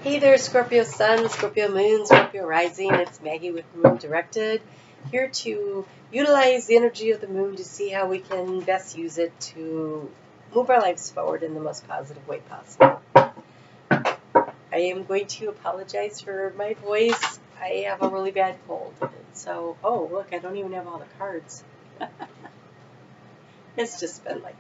Hey there, Scorpio Sun, Scorpio Moon, Scorpio Rising. It's Maggie with Moon Directed, here to utilize the energy of the moon to see how we can best use it to move our lives forward in the most positive way possible. I am going to apologize for my voice. I have a really bad cold. So, oh, look, I don't even have all the cards. It's just been like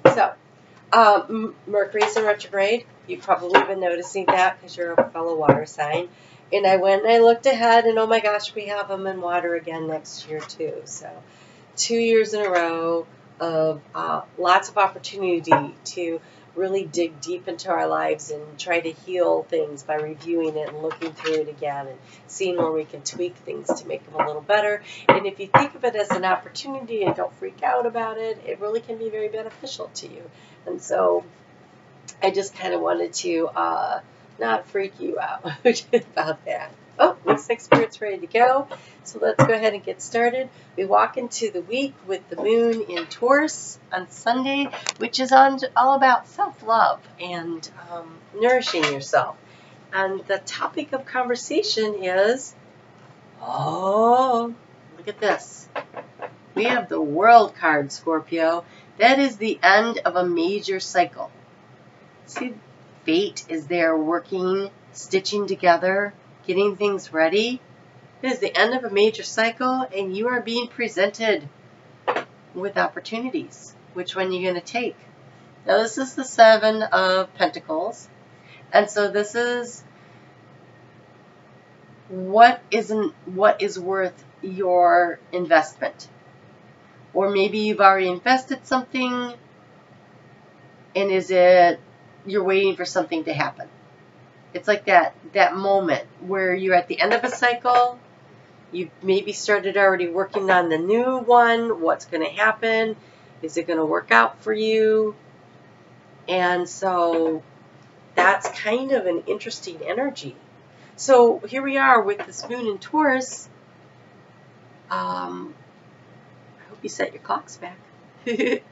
that. So, Mercury's in retrograde. You've probably been noticing that because you're a fellow water sign. And I went and I looked ahead, and oh my gosh, we have them in water again next year too. So 2 years in a row of lots of opportunity to really dig deep into our lives and try to heal things by reviewing it and looking through it again and seeing where we can tweak things to make them a little better. And if you think of it as an opportunity and don't freak out about it, it really can be very beneficial to you. And so I just kind of wanted to not freak you out about that. Oh, looks like Spirit's ready to go. So let's go ahead and get started. We walk into the week with the moon in Taurus on Sunday, which is all about self-love and nourishing yourself. And the topic of conversation is, oh, look at this. We have the World card, Scorpio. That is the end of a major cycle. See, fate is there working, stitching together, getting things ready. It is the end of a major cycle, and you are being presented with opportunities. Which one are you going to take? Now, this is the Seven of Pentacles, and so this is what is worth your investment. Or maybe you've already invested something, and you're waiting for something to happen. It's like that moment where you're at the end of a cycle. You maybe started already working on the new one. What's going to happen? Is it going to work out for you? And so that's kind of an interesting energy. So here we are with this moon in Taurus. I hope you set your clocks back. You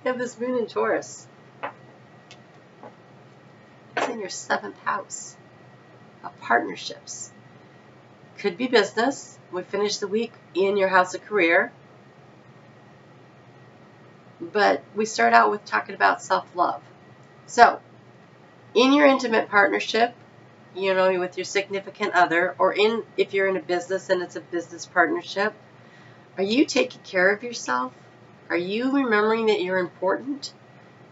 have this moon in Taurus. It's in your 7th house of partnerships. Could be business. We finish the week in your house of career. But we start out with talking about self-love. So, in your intimate partnership, with your significant other, or if you're in a business and it's a business partnership, are you taking care of yourself? Are you remembering that you're important?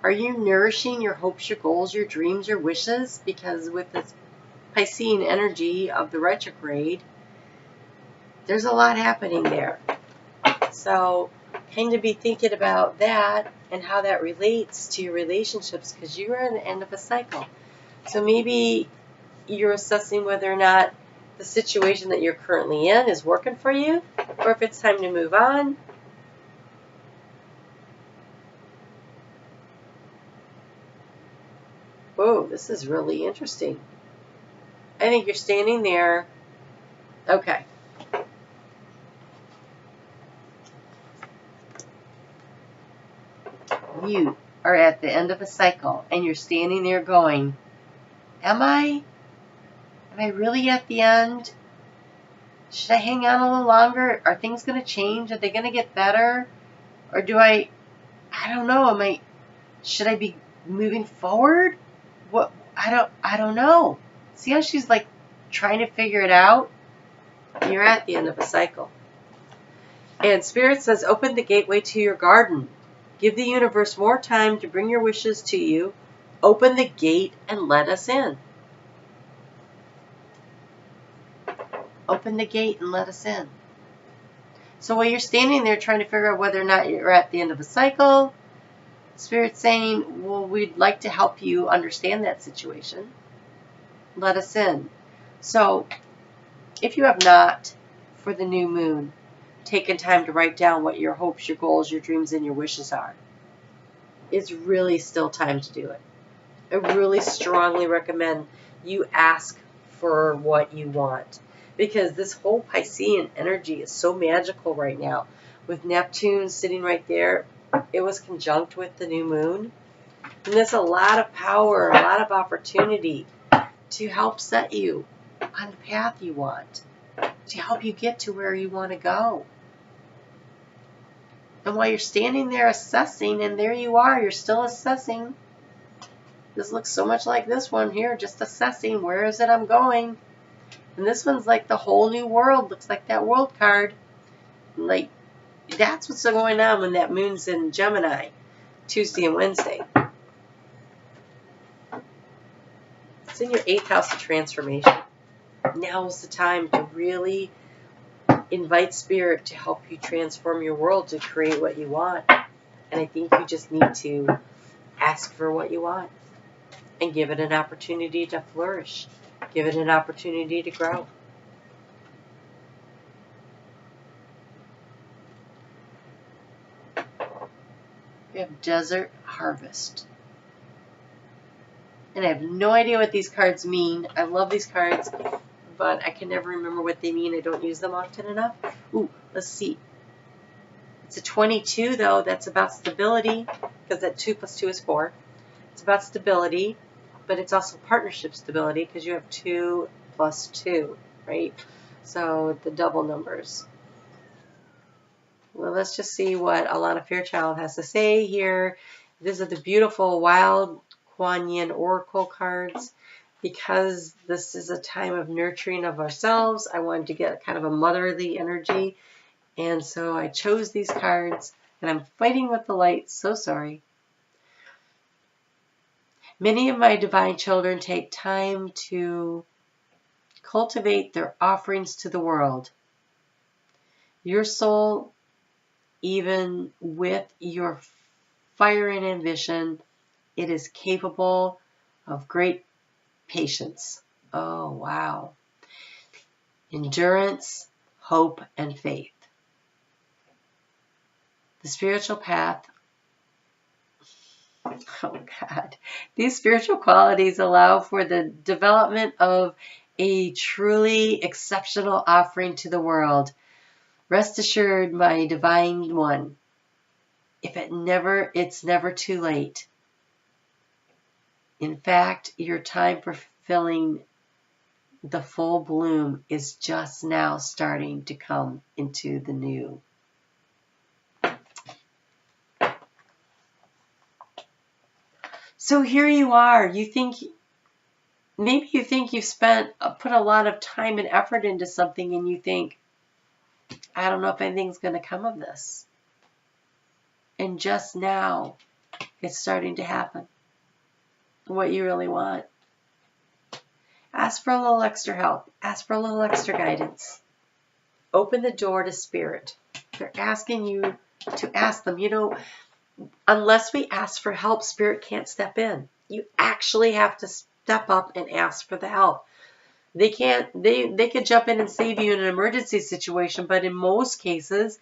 Are you nourishing your hopes, your goals, your dreams, your wishes? Because with this Piscean energy of the retrograde, there's a lot happening there. So kind of be thinking about that and how that relates to your relationships, because you're at the end of a cycle. So maybe you're assessing whether or not the situation that you're currently in is working for you, or if it's time to move on. Whoa, this is really interesting. I think you're standing there. Okay. You are at the end of a cycle, and you're standing there going, Am I really at the end? Should I hang on a little longer? Are things going to change? Are they going to get better? Or I don't know, should I be moving forward? What? I don't know. See how she's like trying to figure it out? You're at the end of a cycle. And Spirit says, open the gateway to your garden. Give the universe more time to bring your wishes to you. Open the gate and let us in. Open the gate and let us in. So while you're standing there trying to figure out whether or not you're at the end of a cycle, Spirit's saying, well, we'd like to help you understand that situation. Let us in. So if you have not, for the new moon, taken time to write down what your hopes, your goals, your dreams, and your wishes are, it's really still time to do it. I really strongly recommend you ask for what you want, because this whole Piscean energy is so magical right now. With Neptune sitting right there, it was conjunct with the new moon. And there's a lot of power, a lot of opportunity to help set you on the path you want, to help you get to where you want to go. And while you're standing there assessing, and there you are, you're still assessing. This looks so much like this one here, just assessing, where is it I'm going? And this one's like the whole new world, looks like that world card. Like, that's what's going on when that moon's in Gemini, Tuesday and Wednesday. It's in your 8th house of transformation. Now's the time to really invite Spirit to help you transform your world to create what you want. And I think you just need to ask for what you want and give it an opportunity to flourish. Give it an opportunity to grow. We have Desert Harvest. And I have no idea what these cards mean. I love these cards, but I can never remember what they mean. I don't use them often enough. Ooh, let's see. It's a 22, though. That's about stability, because that 2 plus 2 is 4. It's about stability, but it's also partnership stability, because you have 2 plus 2, right? So the double numbers. Well, let's just see what Alana Fairchild has to say here. These are the beautiful Wild Kuan Yin Oracle cards. Because this is a time of nurturing of ourselves, I wanted to get kind of a motherly energy. And so I chose these cards, and I'm fighting with the light. So sorry. Many of my divine children take time to cultivate their offerings to the world. Your soul, even with your fire and ambition, it is capable of great patience. Oh, wow. Endurance, hope, and faith. The spiritual path. Oh, God. These spiritual qualities allow for the development of a truly exceptional offering to the world. Rest assured, my divine one, it's never too late. In fact, your time for fulfilling the full bloom is just now starting to come into the new. So here you are. Maybe you think you've put a lot of time and effort into something, and you think, I don't know if anything's going to come of this. And just now, it's starting to happen. What you really want. Ask for a little extra help. Ask for a little extra guidance. Open the door to Spirit. They're asking you to ask them. You know, unless we ask for help, Spirit can't step in. You actually have to step up and ask for the help. They could jump in and save you in an emergency situation, but in most cases,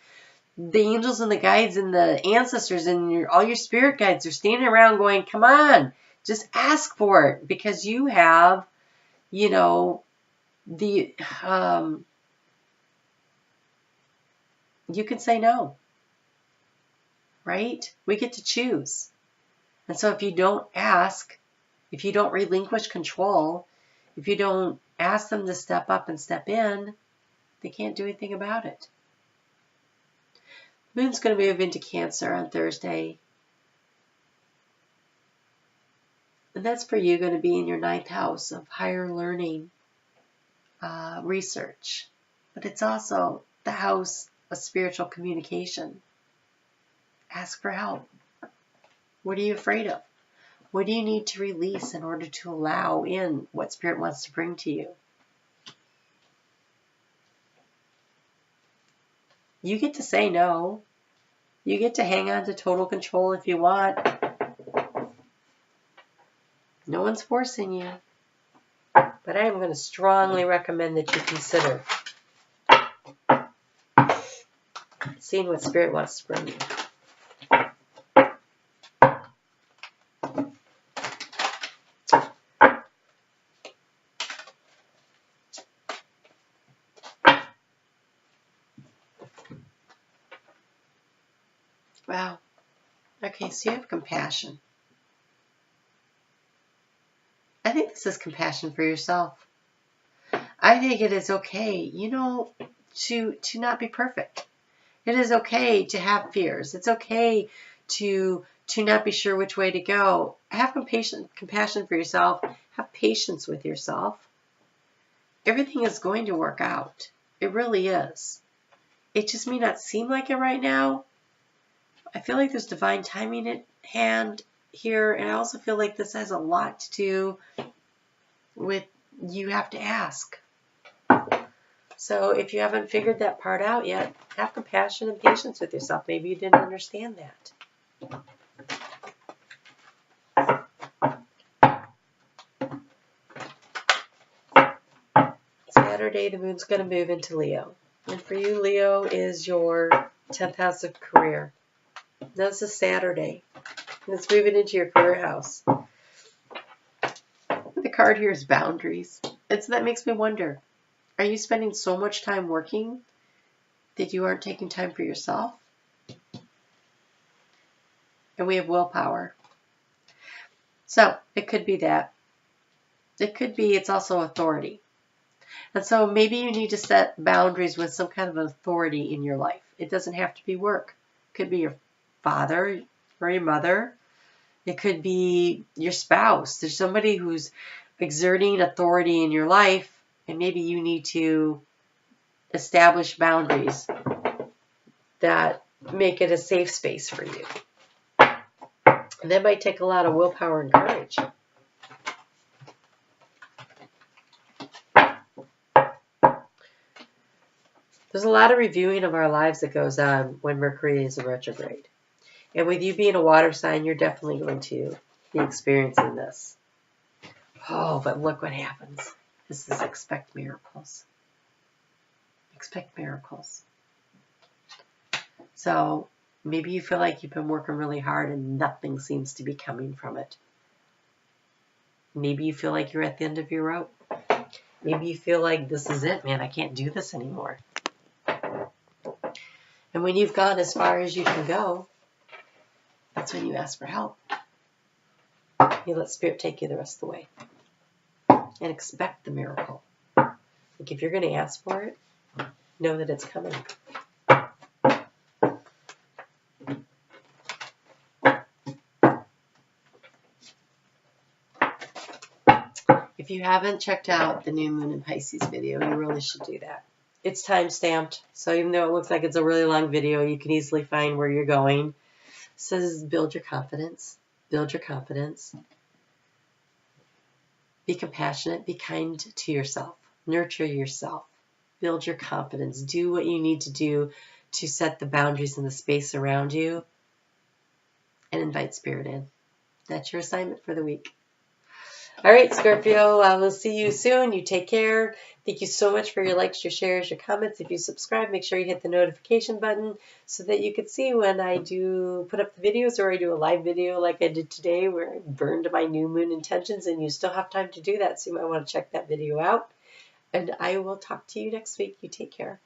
the angels and the guides and the ancestors and all your spirit guides are standing around going, come on, just ask for it, because you have, you know, you can say no, right? We get to choose. And so if you don't ask, if you don't relinquish control, if you don't ask them to step up and step in, they can't do anything about it. Moon's going to move into Cancer on Thursday. And that's for you going to be in your 9th house of higher learning, research. But it's also the house of spiritual communication. Ask for help. What are you afraid of? What do you need to release in order to allow in what Spirit wants to bring to you? You get to say no. You get to hang on to total control if you want. No one's forcing you. But I am going to strongly recommend that you consider seeing what Spirit wants to bring you. Wow. Okay, so you have compassion. I think this is compassion for yourself. I think it is okay, you know, to not be perfect. It is okay to have fears. It's okay to not be sure which way to go. Have compassion for yourself. Have patience with yourself. Everything is going to work out. It really is. It just may not seem like it right now. I feel like there's divine timing at hand here, and I also feel like this has a lot to do with you have to ask. So if you haven't figured that part out yet, have compassion and patience with yourself. Maybe you didn't understand that. Saturday, the moon's going to move into Leo. And for you, Leo is your 10th house of career. This is Saturday. And it's moving into your career house. The card here is boundaries. And so that makes me wonder, are you spending so much time working that you aren't taking time for yourself? And we have willpower. So it could be that. It could be it's also authority. And so maybe you need to set boundaries with some kind of authority in your life. It doesn't have to be work. It could be your father or your mother. It could be your spouse. There's somebody who's exerting authority in your life, and maybe you need to establish boundaries that make it a safe space for you. And that might take a lot of willpower and courage. There's a lot of reviewing of our lives that goes on when Mercury is in retrograde. And with you being a water sign, you're definitely going to be experiencing this. Oh, but look what happens. This is expect miracles. Expect miracles. So maybe you feel like you've been working really hard and nothing seems to be coming from it. Maybe you feel like you're at the end of your rope. Maybe you feel like this is it, man. I can't do this anymore. And when you've gone as far as you can go, that's when you ask for help. You let Spirit take you the rest of the way. And expect the miracle. Like if you're going to ask for it, know that it's coming. If you haven't checked out the new moon in Pisces video, you really should do that. It's time stamped, so even though it looks like it's a really long video, you can easily find where you're going. It says build your confidence. Build your confidence. Be compassionate. Be kind to yourself. Nurture yourself. Build your confidence. Do what you need to do to set the boundaries in the space around you. And invite Spirit in. That's your assignment for the week. All right, Scorpio, I will see you soon. You take care. Thank you so much for your likes, your shares, your comments. If you subscribe, make sure you hit the notification button so that you can see when I do put up the videos or I do a live video like I did today where I burned my new moon intentions, and you still have time to do that, so you might want to check that video out. And I will talk to you next week. You take care.